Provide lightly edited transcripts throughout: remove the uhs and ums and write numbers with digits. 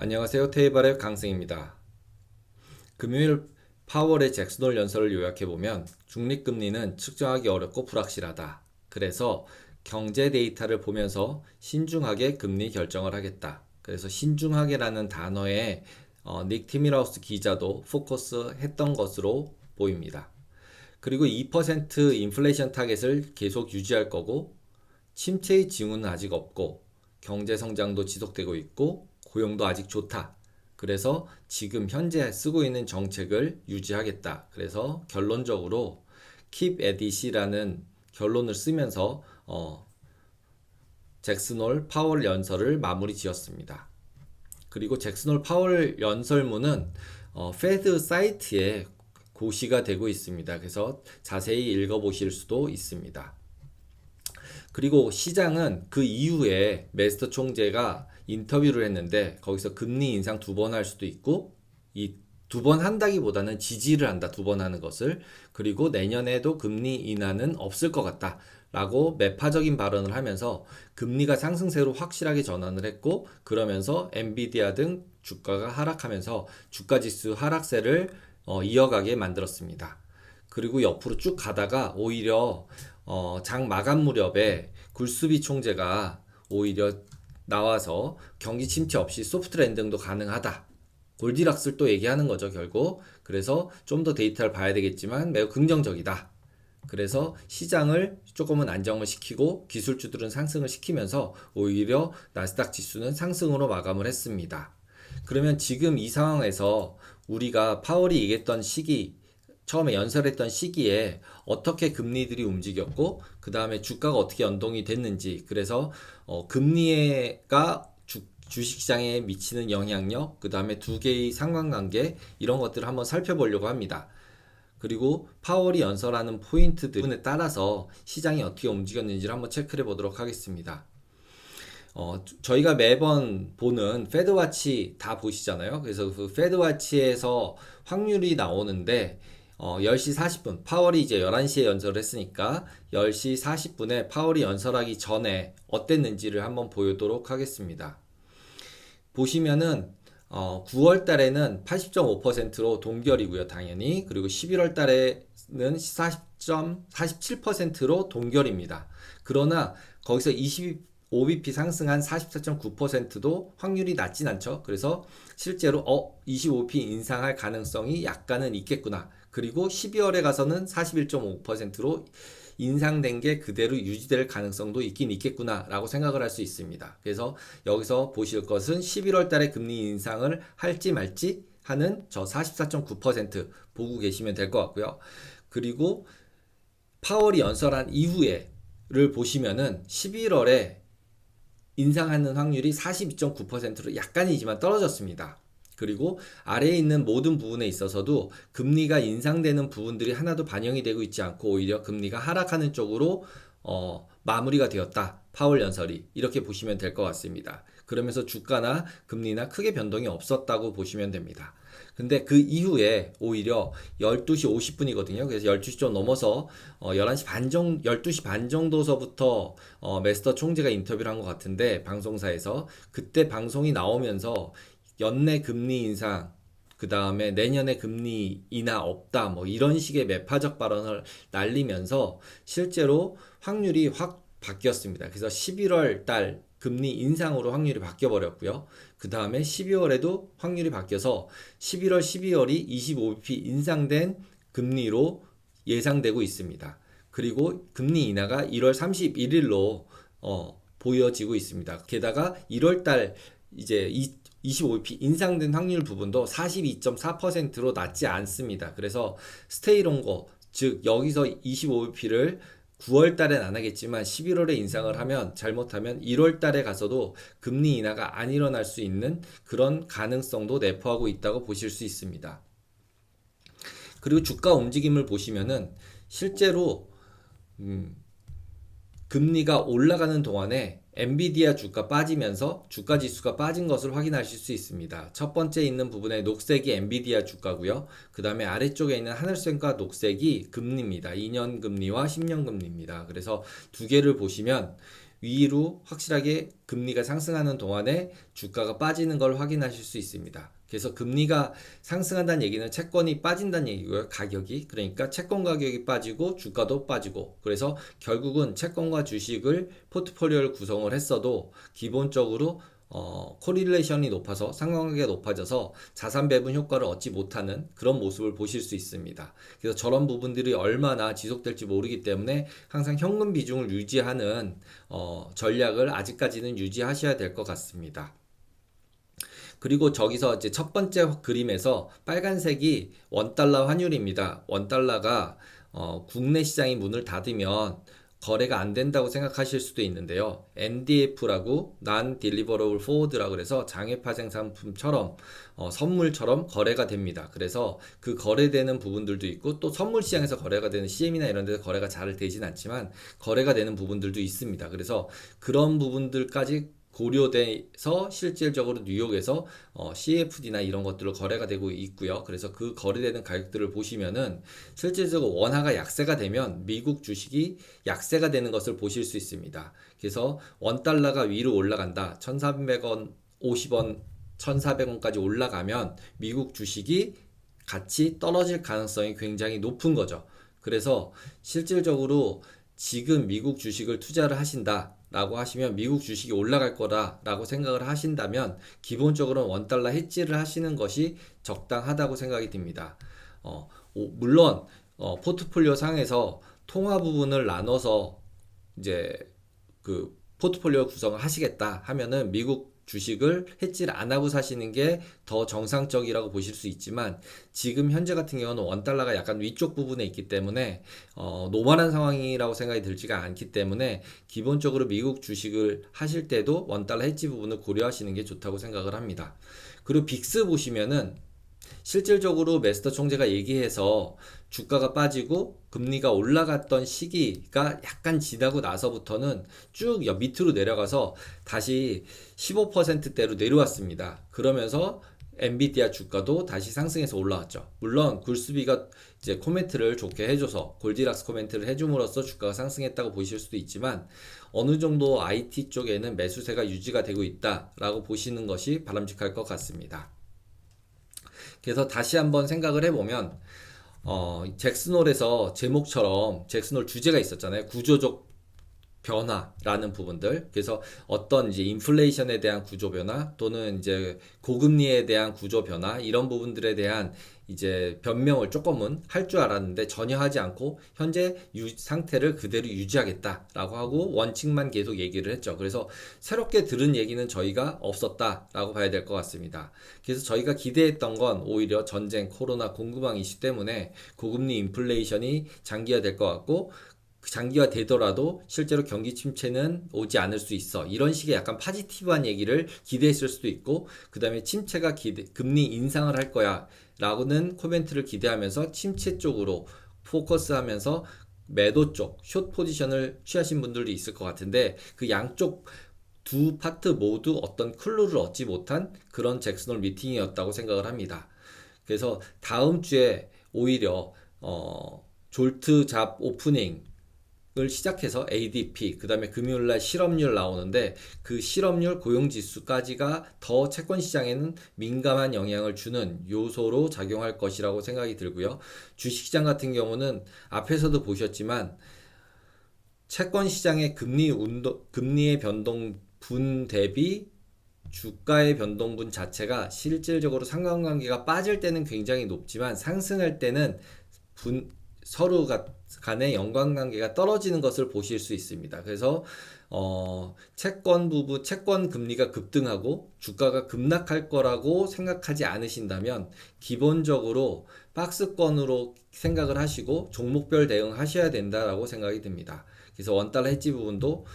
안녕하세요. 테이블의 강승입니다. 금요일 파월의 잭슨홀 연설을 요약해보면 중립금리는 측정하기 어렵고 불확실하다. 그래서 경제 데이터를 보면서 신중하게 금리 결정을 하겠다. 그래서 신중하게라는 단어에 닉 티밀하우스 기자도 포커스 했던 것으로 보입니다. 그리고 2% 인플레이션 타겟을 계속 유지할 거고 침체의 징후는 아직 없고 경제 성장도 지속되고 있고 고용도 아직 좋다. 그래서 지금 현재 쓰고 있는 정책을 유지하겠다. 그래서 결론적으로 keep at it이라는 결론을 쓰면서 잭슨홀 파월 연설을 마무리 지었습니다. 그리고 잭슨홀 파월 연설문은 페드 사이트에 고시가 되고 있습니다. 그래서 자세히 읽어보실 수도 있습니다. 그리고 시장은 그 이후에 메스터 총재가 인터뷰를 했는데 거기서 금리 인상 2번 할 수도 있고 이 2번 한다기보다는 지지를 한다. 2번 하는 것을. 그리고 내년에도 금리 인하는 없을 것 같다. 라고 매파적인 발언을 하면서 금리가 상승세로 확실하게 전환을 했고 그러면서 엔비디아 등 주가가 하락하면서 주가지수 하락세를 이어가게 만들었습니다. 그리고 옆으로 쭉 가다가 오히려 장 마감 무렵에 굴스비 총재가 오히려 나와서 경기 침체 없이 소프트 랜딩도 가능하다. 골디락스를 또 얘기하는 거죠, 결국. 그래서 좀 더 데이터를 봐야 되겠지만 매우 긍정적이다. 그래서 시장을 조금은 안정을 시키고 기술주들은 상승을 시키면서 오히려 나스닥 지수는 상승으로 마감을 했습니다. 그러면 지금 이 상황에서 우리가 파월이 얘기했던 시기 처음에 연설했던 시기에 어떻게 금리들이 움직였고 그 다음에 주가가 어떻게 연동이 됐는지 그래서 금리가 주식시장에 미치는 영향력 그 다음에 두 개의 상관관계 이런 것들을 한번 살펴보려고 합니다. 그리고 파월이 연설하는 포인트들에 따라서 시장이 어떻게 움직였는지를 한번 체크해 보도록 하겠습니다. 저희가 매번 보는 페드와치 다 보시잖아요. 그래서 그 페드와치에서 확률이 나오는데 10시 40분, 파월이 이제 11시에 연설을 했으니까 10시 40분에 파월이 연설하기 전에 어땠는지를 한번 보도록 하겠습니다. 보시면은 9월 달에는 80.5%로 동결이고요, 당연히. 그리고 11월 달에는 40.47%로 동결입니다. 그러나 거기서 25bp 상승한 44.9%도 확률이 낮진 않죠. 그래서 실제로 25bp 인상할 가능성이 약간은 있겠구나. 그리고 12월에 가서는 41.5%로 인상된 게 그대로 유지될 가능성도 있긴 있겠구나 라고 생각을 할 수 있습니다. 그래서 여기서 보실 것은 11월 달에 금리 인상을 할지 말지 하는 저 44.9% 보고 계시면 될 것 같고요. 그리고 파월이 연설한 이후에를 보시면은 11월에 인상하는 확률이 42.9%로 약간이지만 떨어졌습니다. 그리고 아래에 있는 모든 부분에 있어서도 금리가 인상되는 부분들이 하나도 반영이 되고 있지 않고 오히려 금리가 하락하는 쪽으로 마무리가 되었다. 파월 연설이 이렇게 보시면 될 것 같습니다. 그러면서 주가나 금리나 크게 변동이 없었다고 보시면 됩니다. 근데 그 이후에 오히려 12시 50분이거든요. 그래서 12시 좀 넘어서 11시 반 정도, 12시 반 정도서부터 메스터 총재가 인터뷰를 한 것 같은데 방송사에서 그때 방송이 나오면서 연내 금리 인상 그 다음에 내년에 금리 인하 없다 뭐 이런 식의 매파적 발언을 날리면서 실제로 확률이 확 바뀌었습니다. 그래서 11월 달 금리 인상으로 확률이 바뀌어 버렸고요. 그 다음에 12월에도 확률이 바뀌어서 11월, 12월이 25bp 인상된 금리로 예상되고 있습니다. 그리고 금리 인하가 1월 31일로 보여지고 있습니다. 게다가 1월 달 이제 25bp 인상된 확률 부분도 42.4%로 낮지 않습니다. 그래서 스테이롱거 즉 여기서 25bp를 9월 달엔 안 하겠지만 11월에 인상을 하면 잘못하면 1월 달에 가서도 금리 인하가 안 일어날 수 있는 그런 가능성도 내포하고 있다고 보실 수 있습니다. 그리고 주가 움직임을 보시면은 실제로 금리가 올라가는 동안에 엔비디아 주가 빠지면서 주가 지수가 빠진 것을 확인하실 수 있습니다. 첫 번째 있는 부분에 녹색이 엔비디아 주가고요. 그 다음에 아래쪽에 있는 하늘색과 녹색이 금리입니다. 2년 금리와 10년 금리입니다. 그래서 두 개를 보시면 위로 확실하게 금리가 상승하는 동안에 주가가 빠지는 걸 확인하실 수 있습니다. 그래서 금리가 상승한다는 얘기는 채권이 빠진다는 얘기고요. 가격이. 그러니까 채권 가격이 빠지고 주가도 빠지고. 그래서 결국은 채권과 주식을 포트폴리오를 구성을 했어도 기본적으로 코릴레이션이 높아서 상관관계가 높아져서 자산 배분 효과를 얻지 못하는 그런 모습을 보실 수 있습니다. 그래서 저런 부분들이 얼마나 지속될지 모르기 때문에 항상 현금 비중을 유지하는 전략을 아직까지는 유지하셔야 될 것 같습니다. 그리고 저기서 이제 첫 번째 그림에서 빨간색이 원달러 환율입니다. 원달러가 국내 시장이 문을 닫으면 거래가 안 된다고 생각하실 수도 있는데요. NDF라고 Non-Deliverable Forward라고 그래서 장외파생 상품처럼 선물처럼 거래가 됩니다. 그래서 그 거래되는 부분들도 있고 또 선물 시장에서 거래가 되는 CM이나 이런 데서 거래가 잘 되진 않지만 거래가 되는 부분들도 있습니다. 그래서 그런 부분들까지 고려돼서 실질적으로 뉴욕에서 CFD나 이런 것들로 거래가 되고 있고요. 그래서 그 거래되는 가격들을 보시면은 실질적으로 원화가 약세가 되면 미국 주식이 약세가 되는 것을 보실 수 있습니다. 그래서 원달러가 위로 올라간다. 1,300원, 50원, 1,400원까지 올라가면 미국 주식이 같이 떨어질 가능성이 굉장히 높은 거죠. 그래서 실질적으로 지금 미국 주식을 투자를 하신다 라고 하시면 미국 주식이 올라갈 거다 라고 생각을 하신다면 기본적으로 원달러 해지를 하시는 것이 적당하다고 생각이 듭니다. 물론 포트폴리오 상에서 통화 부분을 나눠서 이제 그 포트폴리오 구성을 하시겠다 하면은 미국 주식을 해지를 안 하고 사시는 게 더 정상적이라고 보실 수 있지만 지금 현재 같은 경우는 원달러가 약간 위쪽 부분에 있기 때문에 노멀한 상황이라고 생각이 들지가 않기 때문에 기본적으로 미국 주식을 하실 때도 원달러 해지 부분을 고려하시는 게 좋다고 생각을 합니다. 그리고 빅스 보시면은 실질적으로 메스터 총재가 얘기해서 주가가 빠지고 금리가 올라갔던 시기가 약간 지나고 나서부터는 쭉 밑으로 내려가서 다시 15%대로 내려왔습니다. 그러면서 엔비디아 주가도 다시 상승해서 올라왔죠. 물론 굴스비가 이제 코멘트를 좋게 해줘서 골디락스 코멘트를 해줌으로써 주가가 상승했다고 보실 수도 있지만 어느 정도 IT 쪽에는 매수세가 유지가 되고 있다라고 보시는 것이 바람직할 것 같습니다. 그래서 다시 한번 생각을 해보면 잭슨홀에서 제목처럼 잭슨홀 주제가 있었잖아요. 구조적 변화라는 부분들. 그래서 어떤 이제 인플레이션에 대한 구조 변화 또는 이제 고금리에 대한 구조 변화 이런 부분들에 대한 이제 변명을 조금은 할 줄 알았는데 전혀 하지 않고 현재 상태를 그대로 유지하겠다라고 하고 원칙만 계속 얘기를 했죠. 그래서 새롭게 들은 얘기는 저희가 없었다라고 봐야 될 것 같습니다. 그래서 저희가 기대했던 건 오히려 전쟁, 코로나, 공급망 이슈 때문에 고금리 인플레이션이 장기화될 것 같고 장기화 되더라도 실제로 경기 침체는 오지 않을 수 있어. 이런 식의 약간 파지티브한 얘기를 기대했을 수도 있고, 그 다음에 침체가 금리 인상을 할 거야. 라고는 코멘트를 기대하면서 침체 쪽으로 포커스하면서 매도 쪽, 숏 포지션을 취하신 분들도 있을 것 같은데, 그 양쪽 두 파트 모두 어떤 클루를 얻지 못한 그런 잭슨홀 미팅이었다고 생각을 합니다. 그래서 다음 주에 오히려, 졸트 잡 오프닝, 을 시작해서 ADP, 그 다음에 금요일날 실업률 나오는데 그 실업률 고용지수까지가 더 채권 시장에는 민감한 영향을 주는 요소로 작용할 것이라고 생각이 들고요. 주식시장 같은 경우는 앞에서도 보셨지만 채권 시장의 금리의 변동분 대비 주가의 변동분 자체가 실질적으로 상관관계가 빠질 때는 굉장히 높지만 상승할 때는 서로 간의 연관관계가 떨어지는 것을 보실 수 있습니다. 그래서 채권 금리가 급등하고 주가가 급락할 거라고 생각하지 않으신다면 기본적으로 박스권으로 생각을 하시고 종목별 대응하셔야 된다라고 생각이 듭니다. 그래서 원달러 해지 부분도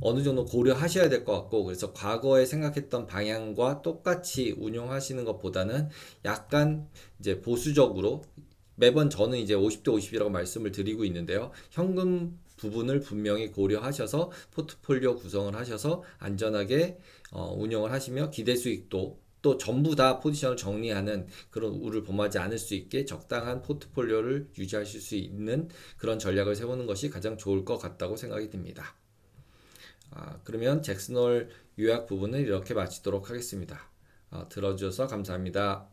어느 정도 고려하셔야 될 것 같고, 그래서 과거에 생각했던 방향과 똑같이 운용하시는 것보다는 약간 이제 보수적으로 매번 저는 이제 50대 50이라고 말씀을 드리고 있는데요. 현금 부분을 분명히 고려하셔서 포트폴리오 구성을 하셔서 안전하게 운영을 하시며 기대 수익도 또 전부 다 포지션을 정리하는 그런 우를 범하지 않을 수 있게 적당한 포트폴리오를 유지하실 수 있는 그런 전략을 세우는 것이 가장 좋을 것 같다고 생각이 듭니다. 그러면 잭슨홀 요약 부분을 이렇게 마치도록 하겠습니다. 들어주셔서 감사합니다.